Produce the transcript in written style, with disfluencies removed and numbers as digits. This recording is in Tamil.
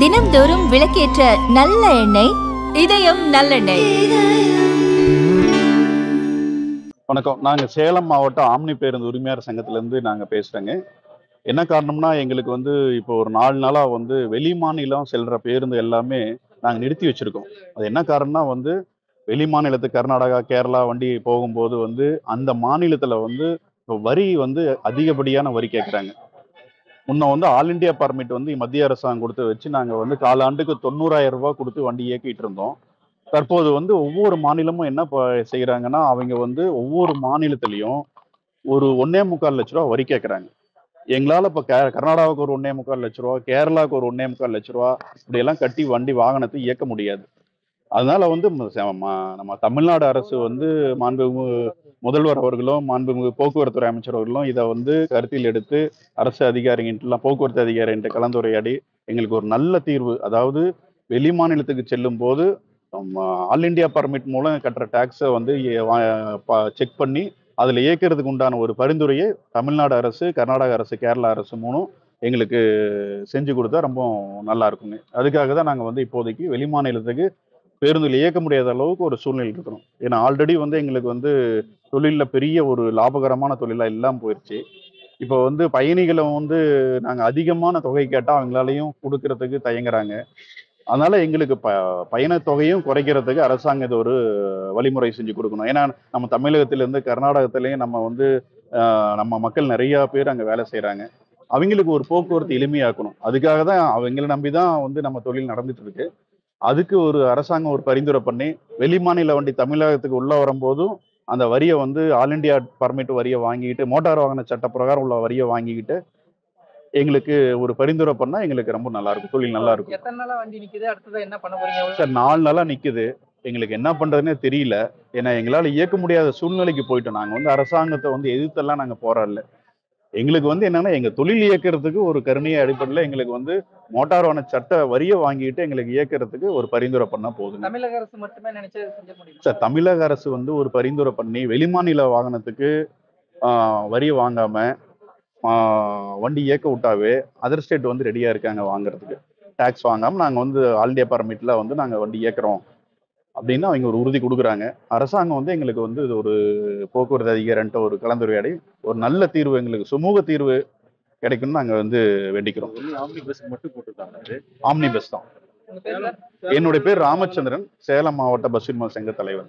தினம்தோறும் விளக்கேற்ற நல்ல எண்ணெய் இதயம் நல்லெண்ணெய். வணக்கம். நாங்கள் சேலம் மாவட்டம் ஆம்னி பேருந்து உரிமையாளர் சங்கத்திலேருந்து நாங்கள் பேசுகிறேங்க. என்ன காரணம்னா, எங்களுக்கு இப்போ ஒரு 4 நாளாக வெளி மாநிலம் செல்கிற பேருந்து எல்லாமே நாங்கள் நிறுத்தி வச்சுருக்கோம். அது என்ன காரணம்னா, வெளி மாநிலத்துக்கு கர்நாடகா, கேரளா வண்டி போகும்போது அந்த மாநிலத்தில் வரி அதிகப்படியான வரி கேட்குறாங்க. முன்ன ஆல் இண்டியா பர்மிட் மத்திய அரசாங்கம் கொடுத்து வச்சு நாங்கள் காலாண்டுக்கு 90,000 ரூபா கொடுத்து வண்டி இயக்கிட்டு இருந்தோம். தற்போது ஒவ்வொரு மாநிலமும் என்ன செய்கிறாங்கன்னா, அவங்க ஒவ்வொரு மாநிலத்திலையும் ஒரு 1.25 லட்ச ரூபா வரி கேட்குறாங்க. எங்களால் இப்போ கர்நாடகாவுக்கு ஒரு 1.25 லட்ச ரூபா, கேரளாவுக்கு ஒரு 1.25 லட்ச ரூபா இப்படியெல்லாம் கட்டி வண்டி வாகனத்தை இயக்க முடியாது. அதனால நம்ம தமிழ்நாடு அரசு மாண்புமிகு முதல்வர் அவர்களும், மாண்புமிகு போக்குவரத்துறை அமைச்சர் அவர்களும் இதை கருத்தில் எடுத்து அரசு அதிகாரிகிட்டலாம், போக்குவரத்து அதிகாரிகிட்ட கலந்துரையாடி எங்களுக்கு ஒரு நல்ல தீர்வு, அதாவது வெளி மாநிலத்துக்கு செல்லும் போது ஆல் இண்டியா பர்மிட் மூலம் கட்டுற டேக்ஸை செக் பண்ணி அதில் இயக்கிறதுக்கு உண்டான ஒரு பரிந்துரையை தமிழ்நாடு அரசு, கர்நாடக அரசு, கேரளா அரசு எங்களுக்கு செஞ்சு கொடுத்தா ரொம்ப நல்லா இருக்குங்க. அதுக்காக தான் நாங்கள் இப்போதைக்கு வெளி மாநிலத்துக்கு பேருந்தில் இயக்க முடியாத அளவுக்கு ஒரு சூழ்நிலை இருக்கணும். ஏன்னா ஆல்ரெடி எங்களுக்கு தொழிலில் பெரிய ஒரு லாபகரமான தொழிலாக இல்லாமல் போயிடுச்சு. இப்போ பயணிகளை நாங்கள் அதிகமான தொகை கேட்டால் அவங்களாலையும் கொடுக்கறதுக்கு தயங்குறாங்க. அதனால எங்களுக்கு பயண தொகையும் குறைக்கிறதுக்கு அரசாங்கம் இது ஒரு வழிமுறை செஞ்சு கொடுக்கணும். ஏன்னா நம்ம தமிழகத்திலேருந்து கர்நாடகத்திலையும் நம்ம மக்கள் நிறையா பேர் அங்கே வேலை செய்கிறாங்க. அவங்களுக்கு ஒரு போக்குவரத்து எளிமையாக்கணும். அதுக்காக தான் அவங்களை நம்பி தான் நம்ம தொழில் நடந்துட்டு இருக்கு. அதுக்கு ஒரு அரசாங்கம் ஒரு பரிந்துரை பண்ணி வெளி மாநில வண்டி தமிழகத்துக்கு உள்ள வரும்போதும் அந்த வரியை ஆல் இண்டியா பர்மிட் வரியை வாங்கிக்கிட்டு, மோட்டார் வாகன சட்ட பிரகாரம் உள்ள வரியை வாங்கிக்கிட்டு எங்களுக்கு ஒரு பரிந்துரை பண்ணா எங்களுக்கு ரொம்ப நல்லா இருக்கும், தொழில் நல்லா இருக்கும். எத்தனை நாளா வண்டி நிக்குது? அடுத்தது என்ன பண்ண போறீங்க? சார் 4 நாளா நிக்குது. எங்களுக்கு என்ன பண்றதுன்னே தெரியல. ஏன்னா எங்களால இயக்க முடியாத சூழ்நிலைக்கு போயிட்டோம். நாங்க அரசாங்கத்தை எதிர்த்தெல்லாம் நாங்க போராடல. எங்களுக்கு என்னன்னா, எங்க தொழில் இயக்கிறதுக்கு ஒரு கருணைய அடிப்படையில் எங்களுக்கு மோட்டார் வாகன சட்ட வரியை வாங்கிட்டு எங்களுக்கு இயக்கிறதுக்கு ஒரு பரிந்துரை பண்ணா போதும். தமிழக அரசு மட்டுமே நினைச்சது செஞ்ச முடியும் சார். தமிழக அரசு ஒரு பரிந்துரை பண்ணி வெளிமாநில வாகனத்துக்கு வரியை வாங்காம வண்டி இயக்க விட்டாவே அதர் ஸ்டேட் ரெடியா இருக்காங்க வாங்குறதுக்கு. டேக்ஸ் வாங்காம நாங்க ஆல் இண்டியா பர்மிட்ல நாங்க வண்டி இயக்குறோம் அப்படின்னு அவங்க ஒரு உறுதி கொடுக்குறாங்க. அரசாங்கம் எங்களுக்கு இது ஒரு போக்குவரத்து அதிகாரின்ட்டு ஒரு கலந்துரையாடி ஒரு நல்ல தீர்வு, எங்களுக்கு சுமூக தீர்வு கிடைக்கும்னு நாங்க வேண்டிக்கிறோம். ஆம்னி பஸ் மட்டும் போட்டுருக்காங்க. ஆம்னி பஸ் தான். உங்க பேர்ல? என்னுடைய பேர் ராமச்சந்திரன், சேலம் மாவட்ட பஸ் உரிமை சங்க தலைவர்.